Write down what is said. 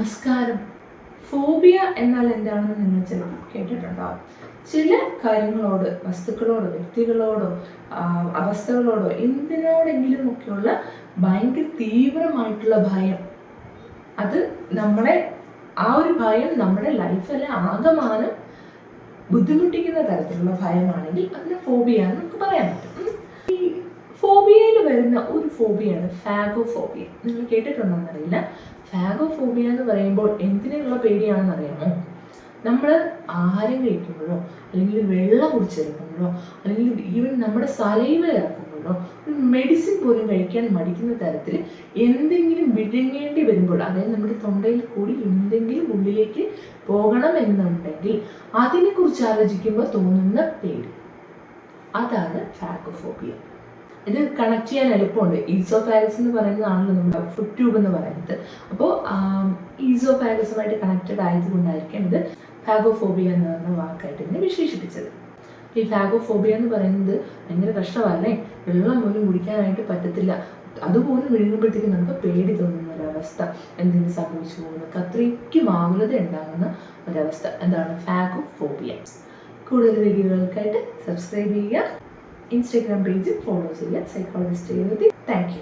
നമസ്കാരം. ഫോബിയ എന്നാൽ എന്താണെന്ന് നിങ്ങൾ ചിലപ്പോൾ കേട്ടിട്ടുണ്ടാവും. ചില കാര്യങ്ങളോട്, വസ്തുക്കളോടോ, വ്യക്തികളോടോ, അവസ്ഥകളോടോ, എന്തിനോടെങ്കിലും ഒക്കെയുള്ള ഭയങ്കര തീവ്രമായിട്ടുള്ള ഭയം, അത് നമ്മളെ, ആ ഒരു ഭയം നമ്മുടെ ലൈഫിലെ ആകമാനം ബുദ്ധിമുട്ടിക്കുന്ന തരത്തിലുള്ള ഭയമാണെങ്കിൽ അതിന് ഫോബിയ എന്ന് നമുക്ക് പറയാൻ പറ്റും. ഈ ഫോബിയയിൽ വരുന്ന ഒരു ഫോബിയാണ് ഫാഗോഫോബിയ. നിങ്ങൾ കേട്ടിട്ടുണ്ടോയെന്നറിയില്ല. ഫാഗോഫോബിയ എന്ന് പറയുമ്പോൾ എന്തിനുള്ള പേടിയാണെന്ന് അറിയാമോ? നമ്മൾ ആഹാരം കഴിക്കുമ്പോഴോ, അല്ലെങ്കിൽ വെള്ളം കുടിച്ചെടുക്കുമ്പോഴോ, അല്ലെങ്കിൽ ഈവൻ നമ്മുടെ സലൈവ ഇറക്കുമ്പോഴോ, മെഡിസിൻ പോലും കഴിക്കാൻ മടിക്കുന്ന തരത്തിൽ എന്തെങ്കിലും വിഴുങ്ങേണ്ടി വരുമ്പോൾ, അതായത് നമ്മുടെ തൊണ്ടയിൽ കൂടി എന്തെങ്കിലും ഉള്ളിലേക്ക് പോകണം എന്നുണ്ടെങ്കിൽ അതിനെക്കുറിച്ച് ആലോചിക്കുമ്പോൾ തോന്നുന്ന പേടി, അതാണ് ഫാഗോഫോബിയ. ഇത് കണക്ട് ചെയ്യാൻ എളുപ്പമുണ്ട്. ഈസോഫാഗസ് എന്ന് പറയുന്നതാണല്ലോ നമ്മുടെ ഫുഡ് ട്യൂബ് എന്ന് പറയുന്നത്. അപ്പോൾ ഈസോഫാഗസുമായിട്ട് കണക്റ്റഡ് ആയതുകൊണ്ടായിരിക്കും ഇത് ഫാഗോഫോബിയ എന്ന് പറഞ്ഞ വാക്കായിട്ട് ഇതിനെ വിശേഷിപ്പിച്ചത്. ഈ ഫാഗോഫോബിയ എന്ന് പറയുന്നത് ഭയങ്കര കഷ്ടമല്ലേ. വെള്ളം പോലും കുടിക്കാനായിട്ട് പറ്റത്തില്ല. അതുപോലും വിഴുങ്ങുമ്പോഴത്തേക്കും നമുക്ക് പേടി തോന്നുന്ന ഒരവസ്ഥ, എന്തെങ്കിലും സംഭവിച്ചു പോകുന്ന അത്രയ്ക്കും ആകുലത ഉണ്ടാകുന്ന ഒരവസ്ഥ, എന്താണ് ഫാഗോഫോബിയ. കൂടുതൽ വീഡിയോകൾക്കായിട്ട് സബ്സ്ക്രൈബ് ചെയ്യുക. ഇൻസ്റ്റാഗ്രാം പേജ് ഫോളോ ചെയ്യുക. സൈക്കോളജിസ്റ്റ് എഴുതി. Thank you.